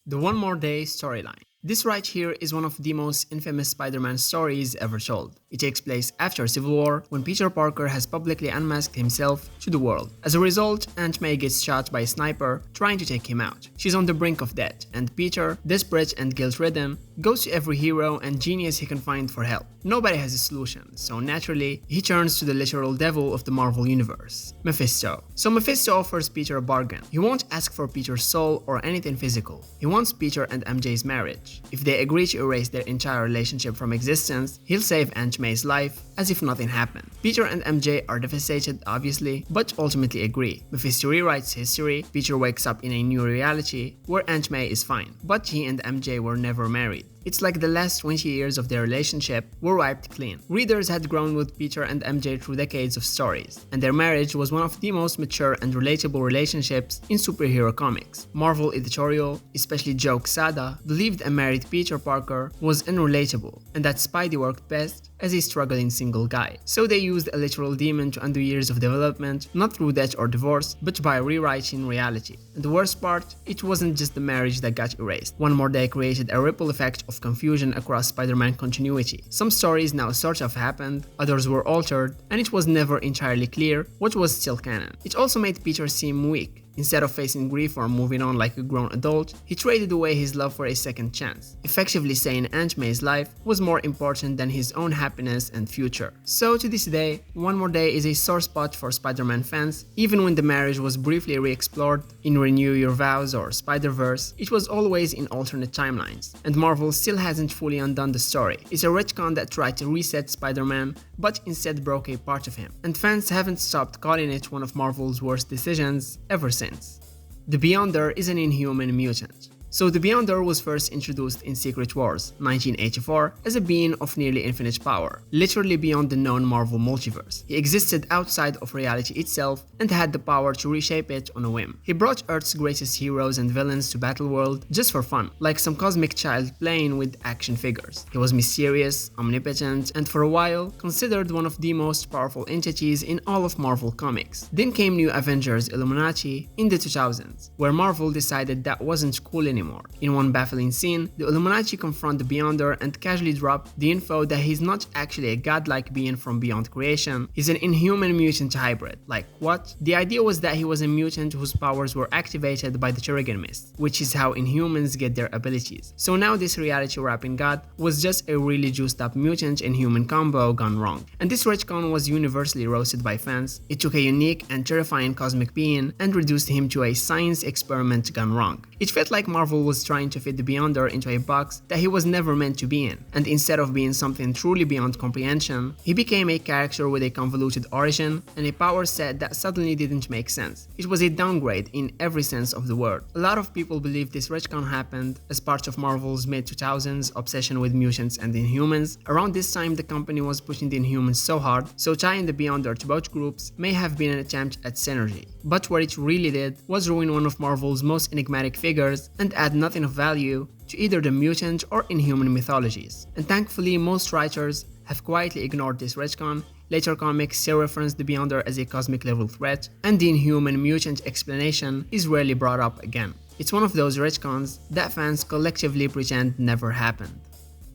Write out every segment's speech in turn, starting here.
The One More Day storyline. This right here is one of the most infamous Spider-Man stories ever told. It takes place after Civil War, when Peter Parker has publicly unmasked himself to the world. As a result, Aunt May gets shot by a sniper trying to take him out. She's on the brink of death, and Peter, desperate and guilt-ridden, goes to every hero and genius he can find for help. Nobody has a solution, so naturally, he turns to the literal devil of the Marvel Universe, Mephisto. So Mephisto offers Peter a bargain. He won't ask for Peter's soul or anything physical. He wants Peter and MJ's marriage. If they agree to erase their entire relationship from existence, he'll save Aunt May's life as if nothing happened. Peter and MJ are devastated, obviously, but ultimately agree. Mephisto rewrites history. Peter wakes up in a new reality where Aunt May is fine, but he and MJ were never married. It's like the last 20 years of their relationship were wiped clean. Readers had grown with Peter and MJ through decades of stories, and their marriage was one of the most mature and relatable relationships in superhero comics. Marvel editorial, especially Joe Quesada, believed a married Peter Parker was unrelatable, and that Spidey worked best as a struggling single guy. So they used a literal demon to undo years of development, not through death or divorce, but by rewriting reality. And the worst part, it wasn't just the marriage that got erased. One More Day created a ripple effect of confusion across Spider-Man continuity. Some stories now sort of happened, others were altered, and it was never entirely clear what was still canon. It also made Peter seem weak. Instead of facing grief or moving on like a grown adult, he traded away his love for a second chance, effectively saying Aunt May's life was more important than his own happiness and future. So to this day, One More Day is a sore spot for Spider-Man fans. Even when the marriage was briefly re-explored in Renew Your Vows or Spider-Verse, it was always in alternate timelines, and Marvel still hasn't fully undone the story. It's a retcon that tried to reset Spider-Man, but instead broke a part of him, and fans haven't stopped calling it one of Marvel's worst decisions ever since. The Beyonder is an inhuman mutant. So the Beyonder was first introduced in Secret Wars 1984 as a being of nearly infinite power, literally beyond the known Marvel multiverse. He existed outside of reality itself and had the power to reshape it on a whim. He brought Earth's greatest heroes and villains to Battleworld just for fun, like some cosmic child playing with action figures. He was mysterious, omnipotent, and for a while considered one of the most powerful entities in all of Marvel comics. Then came New Avengers Illuminati in the 2000s, where Marvel decided that wasn't cool anymore. In one baffling scene, the Illuminati confront the Beyonder and casually drop the info that he's not actually a godlike being from beyond creation, he's an inhuman mutant hybrid. Like what? The idea was that he was a mutant whose powers were activated by the Terrigen Mist, which is how Inhumans get their abilities. So now this reality-wrapping god was just a really juiced up mutant Inhuman combo gone wrong. And this retcon was universally roasted by fans. It took a unique and terrifying cosmic being and reduced him to a science experiment gone wrong. It felt like Marvel was trying to fit the Beyonder into a box that he was never meant to be in, and instead of being something truly beyond comprehension, he became a character with a convoluted origin and a power set that suddenly didn't make sense. It was a downgrade in every sense of the word. A lot of people believe this retcon happened as part of Marvel's mid-2000s obsession with mutants and Inhumans. Around this time, the company was pushing the Inhumans so hard, so tying the Beyonder to both groups may have been an attempt at synergy. But what it really did was ruin one of Marvel's most enigmatic figures and add nothing of value to either the mutant or Inhuman mythologies. And thankfully, most writers have quietly ignored this retcon. Later comics still reference the Beyonder as a cosmic level threat, and the Inhuman mutant explanation is rarely brought up again. It's one of those retcons that fans collectively pretend never happened.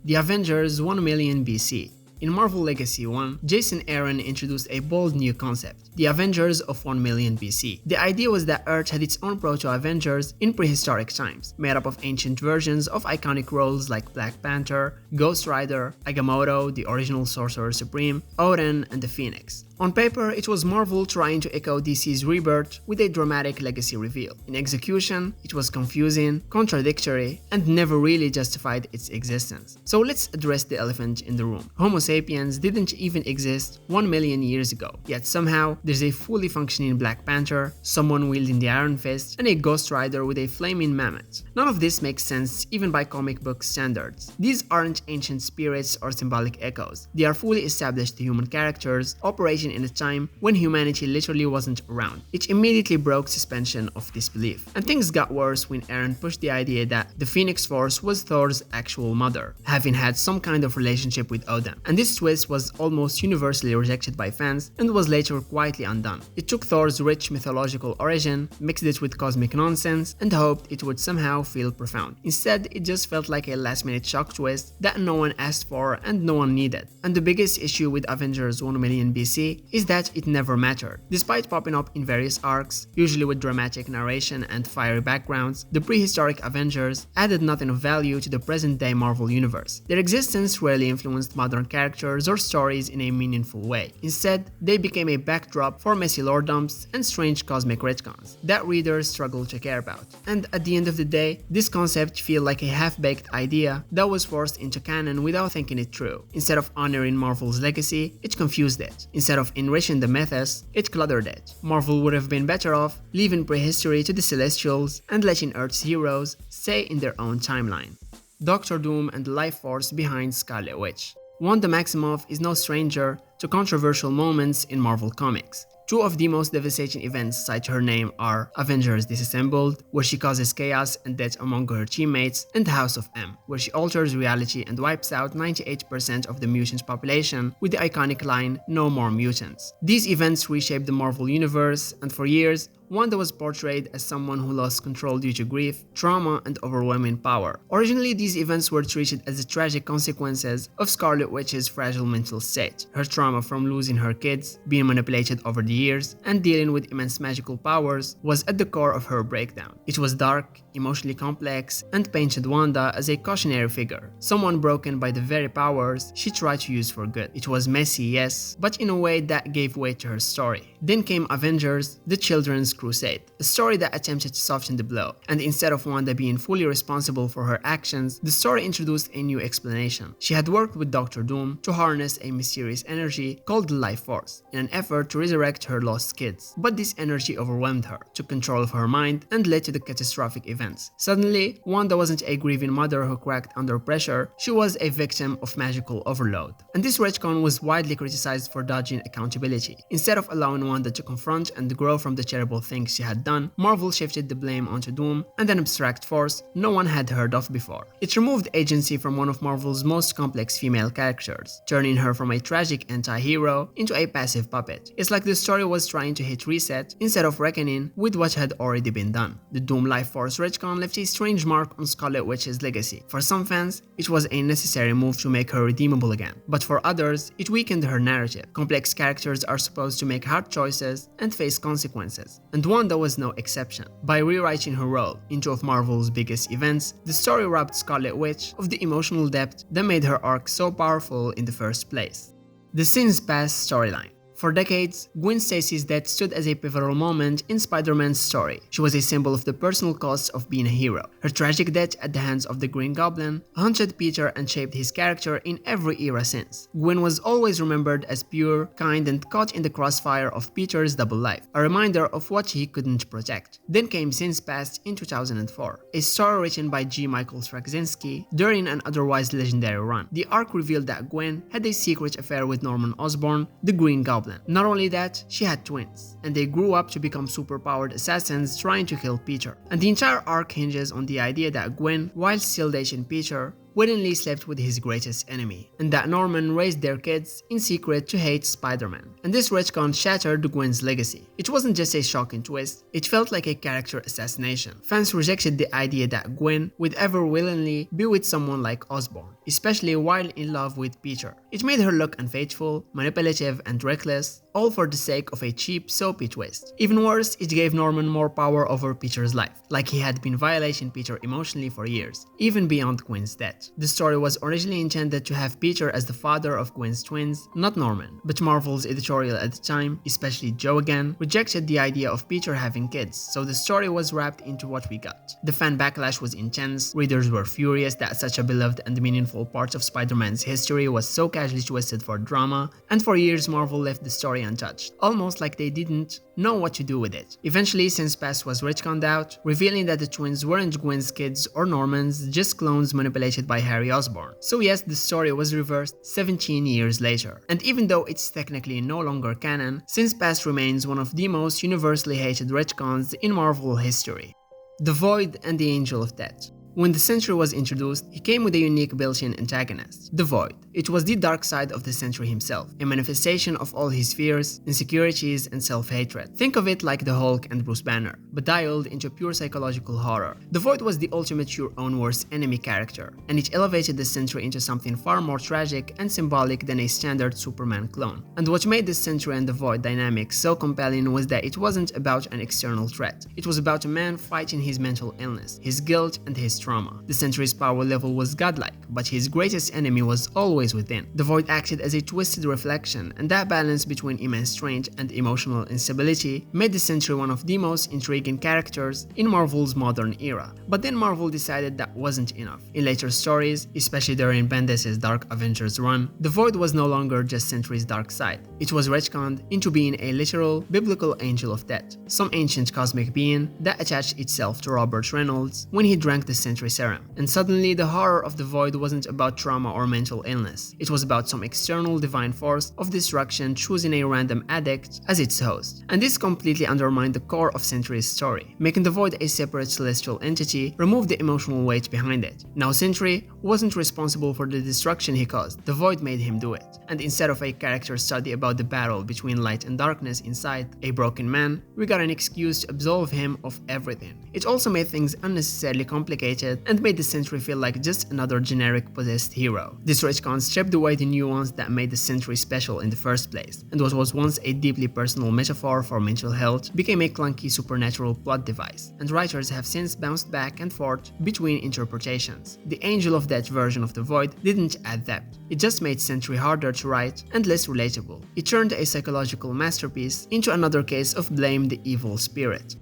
The Avengers 1 million BC. In Marvel Legacy 1, Jason Aaron introduced a bold new concept, the Avengers of 1 million BC. The idea was that Earth had its own proto-Avengers in prehistoric times, made up of ancient versions of iconic roles like Black Panther, Ghost Rider, Agamotto, the original Sorcerer Supreme, Odin, and the Phoenix. On paper, it was Marvel trying to echo DC's Rebirth with a dramatic legacy reveal. In execution, it was confusing, contradictory, and never really justified its existence. So let's address the elephant in the room. Homo sapiens didn't even exist 1 million years ago, yet somehow there's a fully functioning Black Panther, someone wielding the Iron Fist, and a Ghost Rider with a flaming mammoth. None of this makes sense even by comic book standards. These aren't ancient spirits or symbolic echoes. They are fully established human characters operating written in a time when humanity literally wasn't around. It immediately broke suspension of disbelief. And things got worse when Aaron pushed the idea that the Phoenix Force was Thor's actual mother, having had some kind of relationship with Odin. And this twist was almost universally rejected by fans and was later quietly undone. It took Thor's rich mythological origin, mixed it with cosmic nonsense, and hoped it would somehow feel profound. Instead, it just felt like a last-minute shock twist that no one asked for and no one needed. And the biggest issue with Avengers 1 million BC is that it never mattered. Despite popping up in various arcs, usually with dramatic narration and fiery backgrounds, the Prehistoric Avengers added nothing of value to the present-day Marvel universe. Their existence rarely influenced modern characters or stories in a meaningful way. Instead, they became a backdrop for messy lore dumps and strange cosmic retcons that readers struggle to care about. And at the end of the day, this concept feels like a half-baked idea that was forced into canon without thinking it through. Instead of honoring Marvel's legacy, it confused it. Instead of enriching the mythos, it cluttered it. Marvel would have been better off leaving prehistory to the Celestials and letting Earth's heroes stay in their own timeline. Doctor Doom and the life force behind Scarlet Witch. Wanda Maximoff is no stranger to controversial moments in Marvel Comics. Two of the most devastating events tied to her name are Avengers Disassembled, where she causes chaos and death among her teammates, and House of M, where she alters reality and wipes out 98% of the mutant population with the iconic line, "No more mutants." These events reshaped the Marvel Universe, and for years, Wanda was portrayed as someone who lost control due to grief, trauma, and overwhelming power. Originally, these events were treated as the tragic consequences of Scarlet Witch's fragile mental state. Her trauma from losing her kids, being manipulated over the years, and dealing with immense magical powers was at the core of her breakdown. It was dark, emotionally complex, and painted Wanda as a cautionary figure, someone broken by the very powers she tried to use for good. It was messy, yes, but in a way that gave weight to her story. Then came Avengers, the Children's Crusade, a story that attempted to soften the blow, and instead of Wanda being fully responsible for her actions, the story introduced a new explanation. She had worked with Doctor Doom to harness a mysterious energy called the Life Force in an effort to resurrect her lost kids, but this energy overwhelmed her, took control of her mind, and led to the catastrophic events. Suddenly, Wanda wasn't a grieving mother who cracked under pressure, she was a victim of magical overload. And this retcon was widely criticized for dodging accountability. Instead of allowing Wanda to confront and grow from the terrible things she had done, Marvel shifted the blame onto Doom and an abstract force no one had heard of before. It removed agency from one of Marvel's most complex female characters, turning her from a tragic anti-hero into a passive puppet. It's like the story was trying to hit reset instead of reckoning with what had already been done. The Doom Life Force retcon left a strange mark on Scarlet Witch's legacy. For some fans, it was a necessary move to make her redeemable again, but for others, it weakened her narrative. Complex characters are supposed to make hard choices and face consequences, and Wanda was no exception. By rewriting her role in two of Marvel's biggest events, the story robbed Scarlet Witch of the emotional depth that made her arc so powerful in the first place. The Sins Past storyline. For decades, Gwen Stacy's death stood as a pivotal moment in Spider-Man's story. She was a symbol of the personal cost of being a hero. Her tragic death at the hands of the Green Goblin haunted Peter and shaped his character in every era since. Gwen was always remembered as pure, kind, and caught in the crossfire of Peter's double life, a reminder of what he couldn't protect. Then came Sins Past in 2004, a story written by G. Michael Straczynski during an otherwise legendary run. The arc revealed that Gwen had a secret affair with Norman Osborn, the Green Goblin. Not only that, she had twins, and they grew up to become superpowered assassins trying to kill Peter. And the entire arc hinges on the idea that Gwen, while still dating Peter, willingly slept with his greatest enemy, and that Norman raised their kids in secret to hate Spider-Man. And this retcon shattered Gwen's legacy. It wasn't just a shocking twist, it felt like a character assassination. Fans rejected the idea that Gwen would ever willingly be with someone like Osborn, especially while in love with Peter. It made her look unfaithful, manipulative, and reckless, all for the sake of a cheap, soapy twist. Even worse, it gave Norman more power over Peter's life, like he had been violating Peter emotionally for years, even beyond Gwen's death. The story was originally intended to have Peter as the father of Gwen's twins, not Norman, but Marvel's editorial at the time, especially Joe again, rejected the idea of Peter having kids, so the story was wrapped into what we got. The fan backlash was intense, readers were furious that such a beloved and meaningful beautiful parts of Spider-Man's history was so casually twisted for drama, and for years Marvel left the story untouched, almost like they didn't know what to do with it. Eventually, Sin's past was retconned out, revealing that the twins weren't Gwen's kids or Norman's, just clones manipulated by Harry Osborn. So yes, the story was reversed 17 years later. And even though it's technically no longer canon, Sin's past remains one of the most universally hated retcons in Marvel history. The Void and the Angel of Death. When the Sentry was introduced, he came with a unique built-in antagonist, the Void. It was the dark side of the Sentry himself, a manifestation of all his fears, insecurities, and self-hatred. Think of it like the Hulk and Bruce Banner, but dialed into pure psychological horror. The Void was the ultimate your own worst enemy character, and it elevated the Sentry into something far more tragic and symbolic than a standard Superman clone. And what made the Sentry and the Void dynamic so compelling was that it wasn't about an external threat. It was about a man fighting his mental illness, his guilt, and his trauma. The Sentry's power level was godlike, but his greatest enemy was always within. The Void acted as a twisted reflection, and that balance between immense strength and emotional instability made the Sentry one of the most intriguing characters in Marvel's modern era. But then Marvel decided that wasn't enough. In later stories, especially during Bendis' Dark Avengers run, the Void was no longer just Sentry's dark side. It was retconned into being a literal, biblical angel of death, some ancient cosmic being that attached itself to Robert Reynolds when he drank the Sentry serum. And suddenly, the horror of the Void wasn't about trauma or mental illness. It was about some external divine force of destruction choosing a random addict as its host. And this completely undermined the core of Sentry's story. Making the Void a separate celestial entity removed the emotional weight behind it. Now Sentry wasn't responsible for the destruction he caused, the Void made him do it. And instead of a character study about the battle between light and darkness inside a broken man, we got an excuse to absolve him of everything. It also made things unnecessarily complicated and made the Sentry feel like just another generic possessed hero. This retcon stripped away the nuance that made the Sentry special in the first place, and what was once a deeply personal metaphor for mental health became a clunky supernatural plot device, and writers have since bounced back and forth between interpretations. The Angel of Death version of the Void didn't add depth, it just made Sentry harder to write and less relatable. It turned a psychological masterpiece into another case of blame the evil spirit.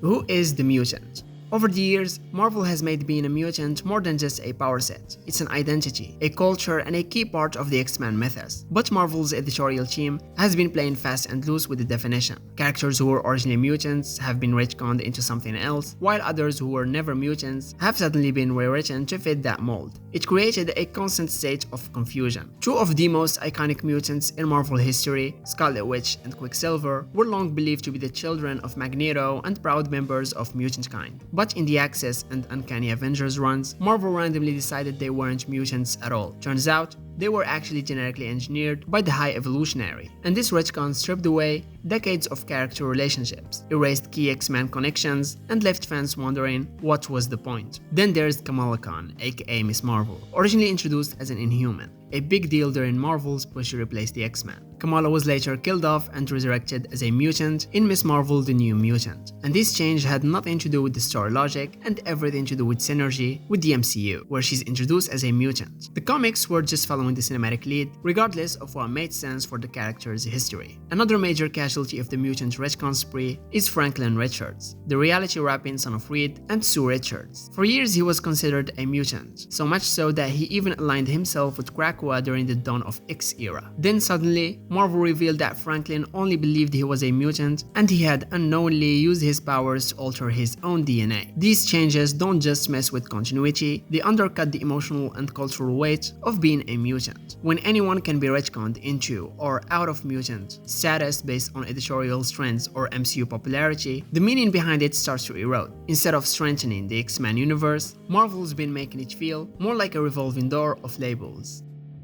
Who is the mutant? Over the years, Marvel has made being a mutant more than just a power set. It's an identity, a culture, and a key part of the X-Men mythos. But Marvel's editorial team has been playing fast and loose with the definition. Characters who were originally mutants have been retconned into something else, while others who were never mutants have suddenly been rewritten to fit that mold. It created a constant state of confusion. Two of the most iconic mutants in Marvel history, Scarlet Witch and Quicksilver, were long believed to be the children of Magneto and proud members of mutant kind. But in the Access and Uncanny Avengers runs, Marvel randomly decided they weren't mutants at all. Turns out, they were actually genetically engineered by the High Evolutionary, and this retcon stripped away decades of character relationships, erased key X-Men connections, and left fans wondering what was the point. Then there's Kamala Khan, aka Miss Marvel, originally introduced as an Inhuman, a big deal during Marvel's push to replace the X-Men. Kamala was later killed off and resurrected as a mutant in Miss Marvel the New Mutant, and this change had nothing to do with the story logic and everything to do with synergy with the MCU, where she's introduced as a mutant. The comics were just following the cinematic lead, regardless of what made sense for the character's history. Another major casualty of the mutant retcon spree is Franklin Richards, the reality-rapping son of Reed and Sue Richards. For years he was considered a mutant, so much so that he even aligned himself with Krakoa during the Dawn of X era. Then suddenly, Marvel revealed that Franklin only believed he was a mutant and he had unknowingly used his powers to alter his own DNA. These changes don't just mess with continuity, they undercut the emotional and cultural weight of being a mutant. When anyone can be retconned into or out of mutant status based on editorial trends or MCU popularity, the meaning behind it starts to erode. Instead of strengthening the X-Men universe, Marvel's been making it feel more like a revolving door of labels.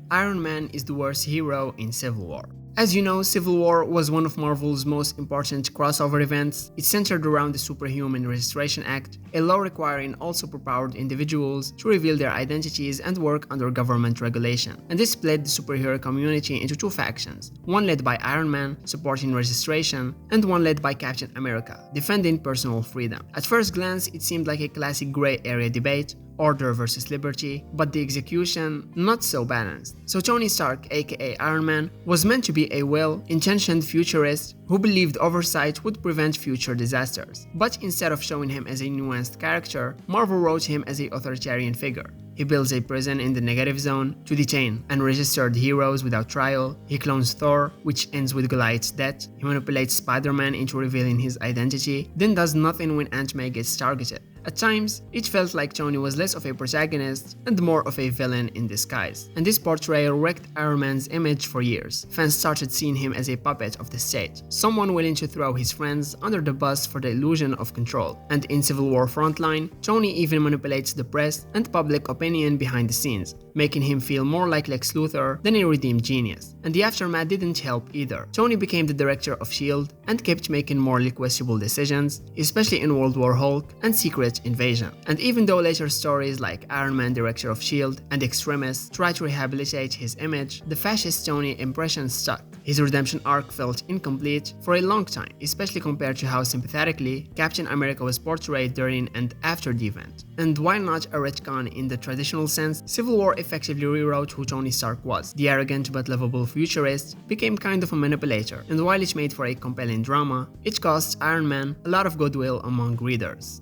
Iron Man is the worst hero in Civil War. As you know, Civil War was one of Marvel's most important crossover events. It centered around the Superhuman Registration Act, a law requiring all superpowered individuals to reveal their identities and work under government regulation. And this split the superhero community into two factions, one led by Iron Man, supporting registration, and one led by Captain America, defending personal freedom. At first glance, it seemed like a classic gray area debate, order versus liberty, but the execution not so balanced. So Tony Stark, aka Iron Man, was meant to be a well-intentioned futurist who believed oversight would prevent future disasters. But instead of showing him as a nuanced character, Marvel wrote him as an authoritarian figure. He builds a prison in the negative zone to detain unregistered heroes without trial. He clones Thor, which ends with Goliath's death. He manipulates Spider-Man into revealing his identity, then does nothing when Aunt May gets targeted. At times, it felt like Tony was less of a protagonist and more of a villain in disguise. And this portrayal wrecked Iron Man's image for years. Fans started seeing him as a puppet of the state, someone willing to throw his friends under the bus for the illusion of control. And in Civil War Frontline, Tony even manipulates the press and public opinion behind the scenes, making him feel more like Lex Luthor than a redeemed genius. And the aftermath didn't help either. Tony became the director of S.H.I.E.L.D. and kept making morally questionable decisions, especially in World War Hulk and Secret Invasion. And even though later stories like Iron Man, director of S.H.I.E.L.D. and Extremis tried to rehabilitate his image, the fascist Tony impression stuck. His redemption arc felt incomplete for a long time, especially compared to how sympathetically Captain America was portrayed during and after the event. And while not a retcon in the traditional sense, Civil War effectively rewrote who Tony Stark was. The arrogant but lovable futurist became kind of a manipulator, and while it made for a compelling drama, it cost Iron Man a lot of goodwill among readers.